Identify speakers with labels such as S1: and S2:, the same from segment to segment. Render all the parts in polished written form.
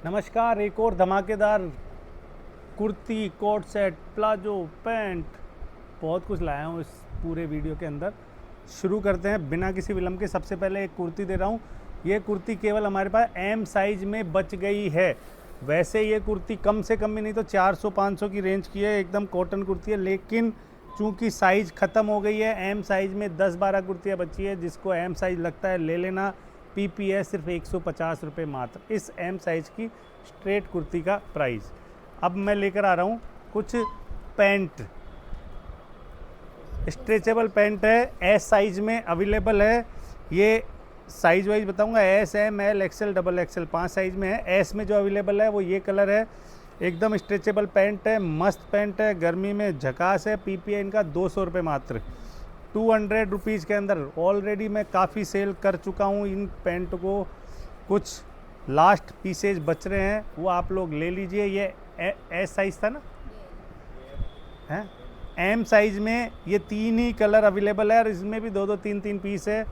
S1: नमस्कार। एक और धमाकेदार kurti, coat set, palazzo, pant, बहुत कुछ लाया हूँ इस पूरे वीडियो के अंदर। शुरू करते हैं बिना किसी विलंब के। सबसे पहले एक कुर्ती दे रहा हूँ। ये कुर्ती केवल हमारे पास एम साइज में बच गई है। वैसे ये कुर्ती कम से कम भी नहीं तो 400-500 की रेंज की है। एकदम कॉटन कुर्ती है, लेकिन चूँकि साइज़ ख़त्म हो गई है, एम साइज़ में 10-12 कुर्तियाँ बची है। जिसको एम साइज़ लगता है ले लेना। पीपी है सिर्फ 150 रुपये मात्र इस एम साइज़ की स्ट्रेट कुर्ती का प्राइस। अब मैं लेकर आ रहा हूँ कुछ पैंट। स्ट्रेचेबल पैंट है, एस साइज़ में अवेलेबल है। ये साइज़ वाइज बताऊंगा, S, M, L, XL, double XL 5 size में है। एस में जो अवेलेबल है वो ये कलर है। एकदम स्ट्रेचेबल पैंट है, मस्त पैंट है, गर्मी में झकास है। पीपी है इनका 200 रुपये मात्र, 200 रुपीज़ के अंदर। ऑलरेडी मैं काफ़ी सेल कर चुका हूँ इन पैंट को। कुछ लास्ट पीसेज बच रहे हैं, वो आप लोग ले लीजिए। ये एस साइज़ था ना, है एम साइज़ में ये 3 ही कलर अवेलेबल है और इसमें भी 2-2, 3-3 पीस है।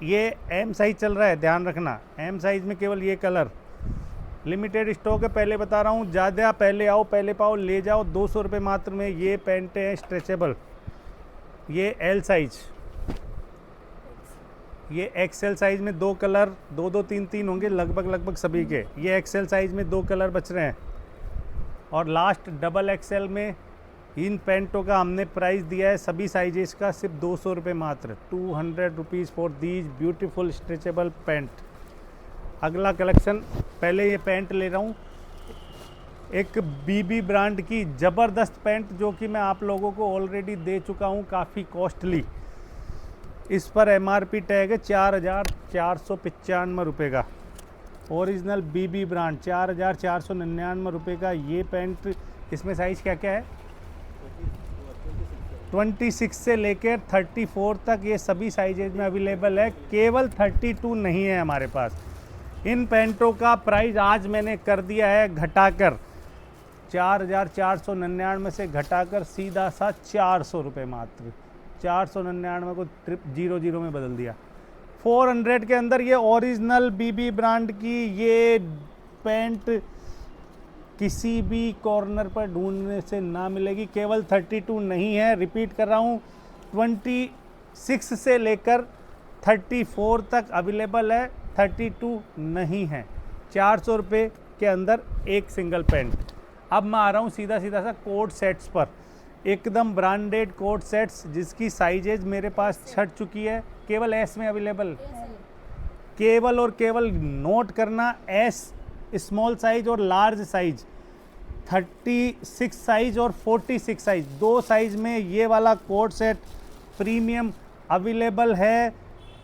S1: ये एम साइज़ चल रहा है, ध्यान रखना। एम साइज़ में केवल ये कलर लिमिटेड स्टॉक है। पहले बता रहा हूँ, ज़्यादा पहले आओ पहले पाओ ले जाओ। 200 रुपये मात्र में ये पैंट है स्ट्रेचेबल। ये एल साइज, ये एक्सएल साइज़ में 2 कलर, 2-2, 3-3 होंगे लगभग सभी के। ये एक्सएल साइज़ में 2 कलर बच रहे हैं। और लास्ट डबल एक्सएल में इन पैंटों का हमने प्राइस दिया है सभी साइजेस का सिर्फ 200 रुपये मात्र, 200 rupees for these beautiful stretchable pant. अगला कलेक्शन, पहले ये पैंट ले रहा हूँ, एक बीबी ब्रांड की ज़बरदस्त पैंट, जो कि मैं आप लोगों को ऑलरेडी दे चुका हूँ काफ़ी कॉस्टली। इस पर एमआरपी टैग है 4,495 रुपये का। ओरिजिनल बीबी ब्रांड 4,499 रुपये का ये पैंट। इसमें साइज़ क्या क्या है? 26 से लेकर 34 तक ये सभी साइजेज में अवेलेबल है। केवल 32 नहीं है हमारे पास। इन पैंटों का प्राइस आज मैंने कर दिया है घटाकर 4,499 से घटाकर सीधा सा 400 रुपये मात्र। 499 को 00 में बदल दिया। 400 के अंदर ये ओरिजिनल बीबी ब्रांड की ये पैंट किसी भी कॉर्नर पर ढूंढने से ना मिलेगी। केवल 32 नहीं है, रिपीट कर रहा हूँ, 26 से लेकर 34 तक अवेलेबल है, 32 नहीं है। 400 रुपये के अंदर एक सिंगल पैंट। अब मैं आ रहा हूँ सीधा सा कोट सेट्स पर। एकदम ब्रांडेड कोट सेट्स जिसकी साइजेज मेरे पास छट चुकी है, केवल एस में अवेलेबल। केवल और केवल नोट करना, एस स्मॉल साइज और लार्ज साइज, 36 साइज और 46 साइज, 2 साइज में ये वाला कोट सेट प्रीमियम अवेलेबल है।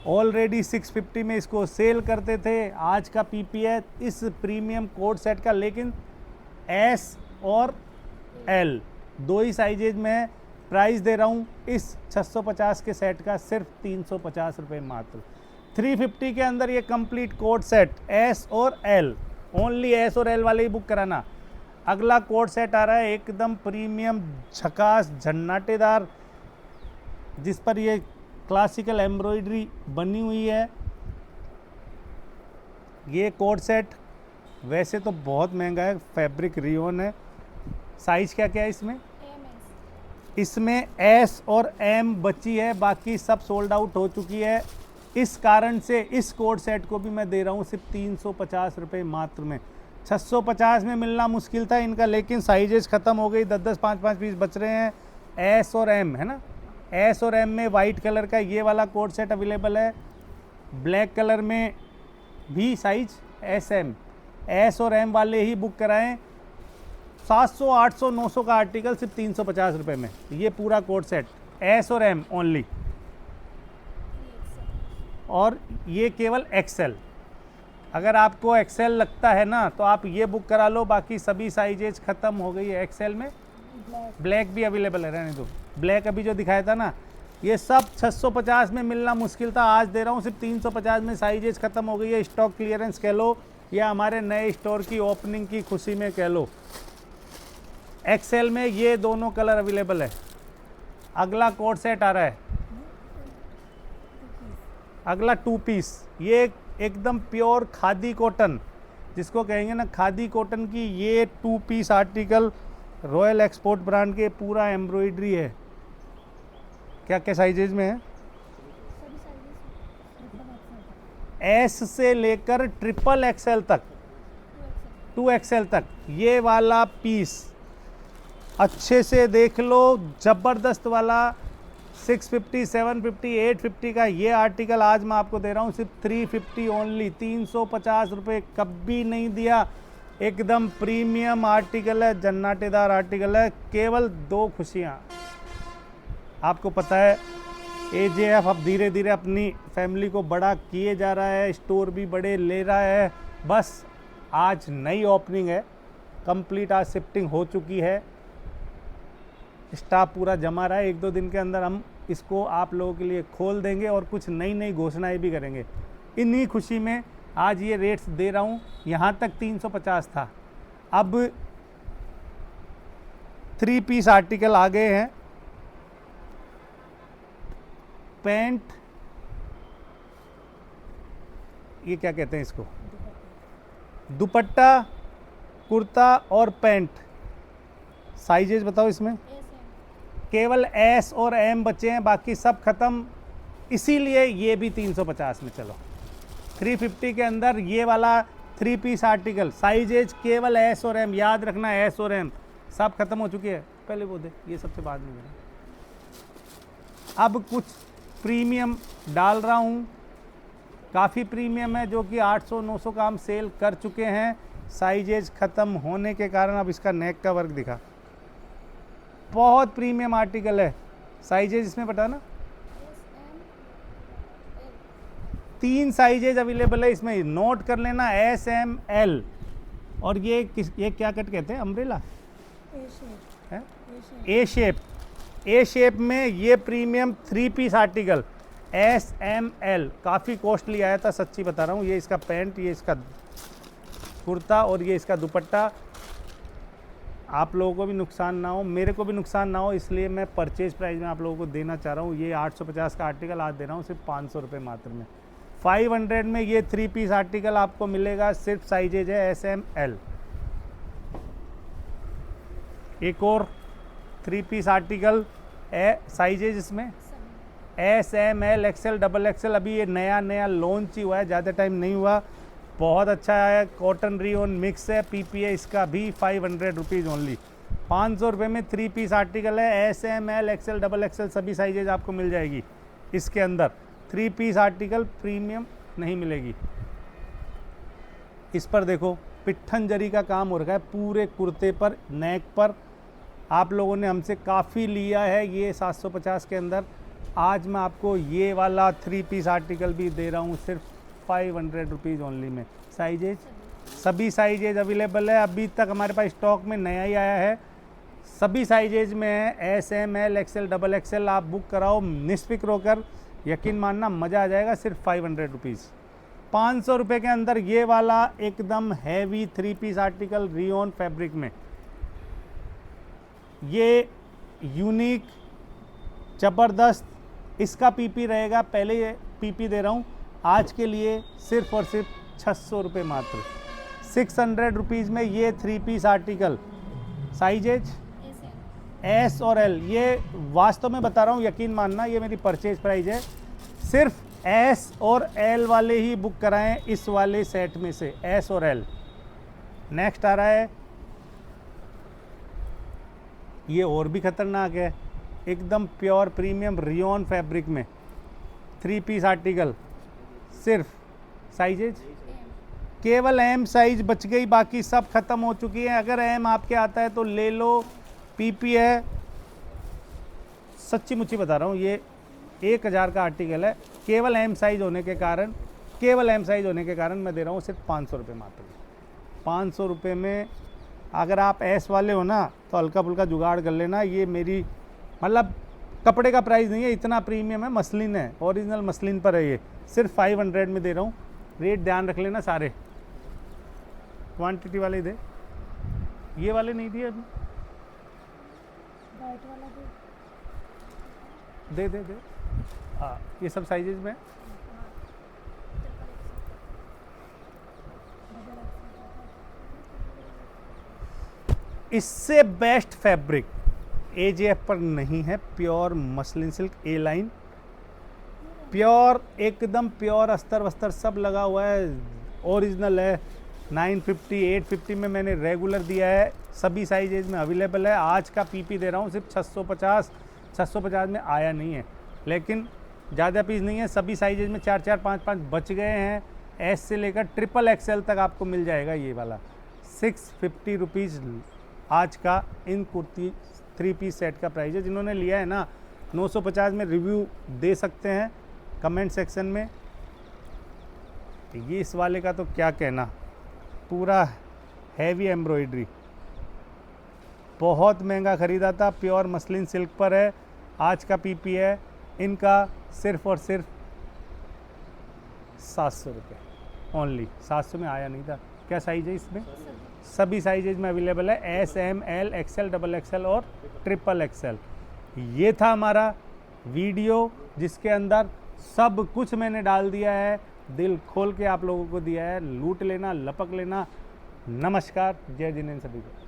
S1: ऑलरेडी 650 में इसको सेल करते थे। आज का पीपी है इस प्रीमियम कोट सेट का, लेकिन एस और एल 2 ही साइजेज में है। प्राइस दे रहा हूँ इस 650 के सेट का सिर्फ 350 रुपये मात्र। 350 के अंदर ये कंप्लीट कोट सेट एस और एल, ओनली एस और एल वाले ही बुक कराना। अगला कोट सेट आ रहा है एकदम प्रीमियम झकास झन्नाटेदार, जिस पर ये क्लासिकल एम्ब्रॉयडरी बनी हुई है। ये कोट सेट वैसे तो बहुत महंगा है, फैब्रिक रियोन है। साइज क्या क्या है इसमें? इसमें एस और एम बची है, बाकी सब सोल्ड आउट हो चुकी है। इस कारण से इस कोट सेट को भी मैं दे रहा हूँ सिर्फ 350 रुपये मात्र में। 650 में मिलना मुश्किल था इनका, लेकिन साइजेज ख़त्म हो गई, 10-10, 5-5 पीस बच रहे हैं। एस और एम है ना, एस और एम में वाइट कलर का ये वाला कोट सेट अवेलेबल है। ब्लैक कलर में भी साइज एस एम, एस और एम वाले ही बुक कराएं। 700, 800, 900 का आर्टिकल सिर्फ 350 रुपये में ये पूरा कोट सेट, एस और एम ओनली। और ये केवल एक्सेल। अगर आपको एक्सेल लगता है ना तो आप ये बुक करा लो, बाकी सभी साइजेज ख़त्म हो गई है एक्सेल में। ब्लैक भी अवेलेबल है, रहने दो। ब्लैक अभी जो दिखाया था ना, ये सब 650 में मिलना मुश्किल था, आज दे रहा हूँ सिर्फ 350 में। साइजेज ख़त्म हो गई है, स्टॉक क्लियरेंस कह लो या हमारे नए स्टोर की ओपनिंग की खुशी में कह लो। एक्सेल में ये दोनों कलर अवेलेबल है। अगला कोट सेट आ रहा है, अगला 2 पीस, ये एकदम प्योर खादी कॉटन, जिसको कहेंगे ना खादी कॉटन की, ये 2 piece article royal export brand के, पूरा एम्ब्रॉयडरी है। क्या क्या साइजेज में है? एस से लेकर ट्रिपल एक्सएल तक, 2 एक्सएल तक। ये वाला पीस अच्छे से देख लो, ज़बरदस्त वाला 650, 750, 850 का ये आर्टिकल आज मैं आपको दे रहा हूँ सिर्फ 350 ओनली, 350 रुपये। कभी नहीं दिया, एकदम प्रीमियम आर्टिकल है, जन्नाटेदार आर्टिकल है। केवल 2 खुशियाँ। आपको पता है AJF अब धीरे धीरे अपनी फैमिली को बड़ा किए जा रहा है, स्टोर भी बड़े ले रहा है। बस आज नई ओपनिंग है, कंप्लीट आज शिफ्टिंग हो चुकी है, स्टाफ पूरा जमा रहा है। 1-2 दिन के अंदर हम इसको आप लोगों के लिए खोल देंगे और कुछ नई नई घोषणाएं भी करेंगे। इन्हीं खुशी में आज ये रेट्स दे रहा हूँ। यहाँ तक 350 था, अब 3 पीस आर्टिकल आ गए हैं। पैंट, ये क्या कहते हैं इसको, दुपट्टा, कुर्ता और पैंट। साइजेज बताओ इसमें? केवल S और M बचे हैं, बाकी सब खत्म। इसीलिए ये भी 350 में। चलो 350 के अंदर ये वाला 3 पीस आर्टिकल, साइजेज केवल S और M, याद रखना S और M सब खत्म हो चुकी है। पहले वो दे, ये सबसे बाद में देना। अब कुछ प्रीमियम डाल रहा हूँ, काफ़ी प्रीमियम है, जो कि 800-900 का हम सेल कर चुके हैं। साइजेज ख़त्म होने के कारण अब इसका नेक का वर्क दिखा, बहुत प्रीमियम आर्टिकल है। साइजेज इसमें बता ना, 3 साइजेज अवेलेबल है इसमें, नोट कर लेना, S, M, L। और ये क्या कट कहते हैं, umbrella, A shape. A shape में ये premium 3 piece article S, M, L काफ़ी कॉस्टली आया था, सच्ची बता रहा हूँ। ये इसका पैंट, ये इसका कुर्ता और ये इसका दुपट्टा। आप लोगों को भी नुकसान ना हो, मेरे को भी नुकसान ना हो, इसलिए मैं परचेज प्राइस में आप लोगों को देना चाह रहा हूँ। ये 850 का आर्टिकल आज दे रहा हूँ सिर्फ 500 रुपये मात्र में। 500 में ये 3 पीस आर्टिकल आपको मिलेगा, सिर्फ साइजेज है S, M, L। एक और 3 पीस आर्टिकल साइजेज इसमें S, M, L, XL, XXL। अभी ये नया लॉन्च ही हुआ है, ज़्यादा टाइम नहीं हुआ, बहुत अच्छा है। कॉटन रियोन मिक्स है, PP है इसका भी। 500 रुपीज़ ओनली, 500 रुपये में 3 पीस आर्टिकल है। S, M, L, XL, XXL सभी साइजेज आपको मिल जाएगी इसके अंदर। 3 पीस आर्टिकल प्रीमियम नहीं मिलेगी। इस पर देखो पिट्ठन जरी का काम हो रखा है पूरे कुर्ते पर, नेक पर। आप लोगों ने हमसे काफ़ी लिया है ये 750 के अंदर। आज मैं आपको ये वाला 3 पीस आर्टिकल भी दे रहा हूँ सिर्फ 500 रुपीज़ ओनली में। साइजेज सभी साइजेज अवेलेबल है, अभी तक हमारे पास स्टॉक में नया ही आया है, सभी साइजेज में है। S, M, L, XL, XXL आप बुक कराओ निष्फिक्र होकर, यकीन मानना मज़ा आ जाएगा। सिर्फ 500 रुपीज़। 500 रुपये के अंदर ये वाला एकदम heavy 3 piece article rayon fabric में, ये यूनिक ज़बरदस्त। इसका PP रहेगा, पहले ये PP दे रहा हूँ आज के लिए सिर्फ और सिर्फ 600 रुपये मात्र। 600 रुपीज़ में ये 3 पीस आर्टिकल, साइजेज S और L। ये वास्तव में बता रहा हूँ, यकीन मानना, ये मेरी परचेज प्राइस है। सिर्फ S और L वाले ही बुक कराएं इस वाले सेट में से, S और L। नेक्स्ट आ रहा है, ये और भी खतरनाक है, एकदम प्योर प्रीमियम रियोन फैब्रिक में 3 पीस आर्टिकल। सिर्फ साइजेज केवल M साइज बच गई, बाकी सब खत्म हो चुकी है। अगर M आपके आता है तो ले लो, PP है। सच्ची मुच्ची बता रहा हूँ, ये 1000 का आर्टिकल है, केवल M साइज होने के कारण, केवल M साइज होने के कारण मैं दे रहा हूँ सिर्फ 500 रुपये मात्र। 500 रुपये में अगर आप S वाले हो ना तो हल्का फुल्का जुगाड़ कर लेना। ये मेरी मतलब कपड़े का प्राइस नहीं है, इतना प्रीमियम है, मसलिन है, ओरिजिनल मसलिन पर है। ये सिर्फ 500 में दे रहा हूँ। रेट ध्यान रख लेना सारे, क्वांटिटी वाले दे, ये वाले नहीं दिए अभी। दे दे दे हाँ, ये सब साइजेज में इससे बेस्ट फैब्रिक AJF पर नहीं है। प्योर मसलिन सिल्क ए लाइन, प्योर एकदम प्योर अस्तर वस्तर सब लगा हुआ है, ओरिजिनल है। 950 850 में मैंने रेगुलर दिया है, सभी साइजेज में अवेलेबल है। आज का PP दे रहा हूँ सिर्फ 650 में आया नहीं है, लेकिन ज़्यादा पीस नहीं है, सभी साइजेज में 4 4 5 5 बच गए हैं। S से लेकर XXL तक आपको मिल जाएगा। ये वाला 650 रुपीज़ आज का इन कुर्ती 3 पीस सेट का प्राइस है। जिन्होंने लिया है ना 950 में रिव्यू दे सकते हैं कमेंट सेक्शन में। ये इस वाले का तो क्या कहना, पूरा हैवी एम्ब्रॉयडरी, बहुत महंगा ख़रीदा था। प्योर मसलिन सिल्क पर है, आज का PP है इनका सिर्फ और सिर्फ 700 रुपये ओनली। 700 में आया नहीं था। क्या साइज है इसमें? सभी साइजेज में अवेलेबल है, S M L XL XXL और XXL। ये था हमारा वीडियो जिसके अंदर सब कुछ मैंने डाल दिया है, दिल खोल के आप लोगों को दिया है। लूट लेना, लपक लेना। नमस्कार, जय जिनेंद्र सभी को।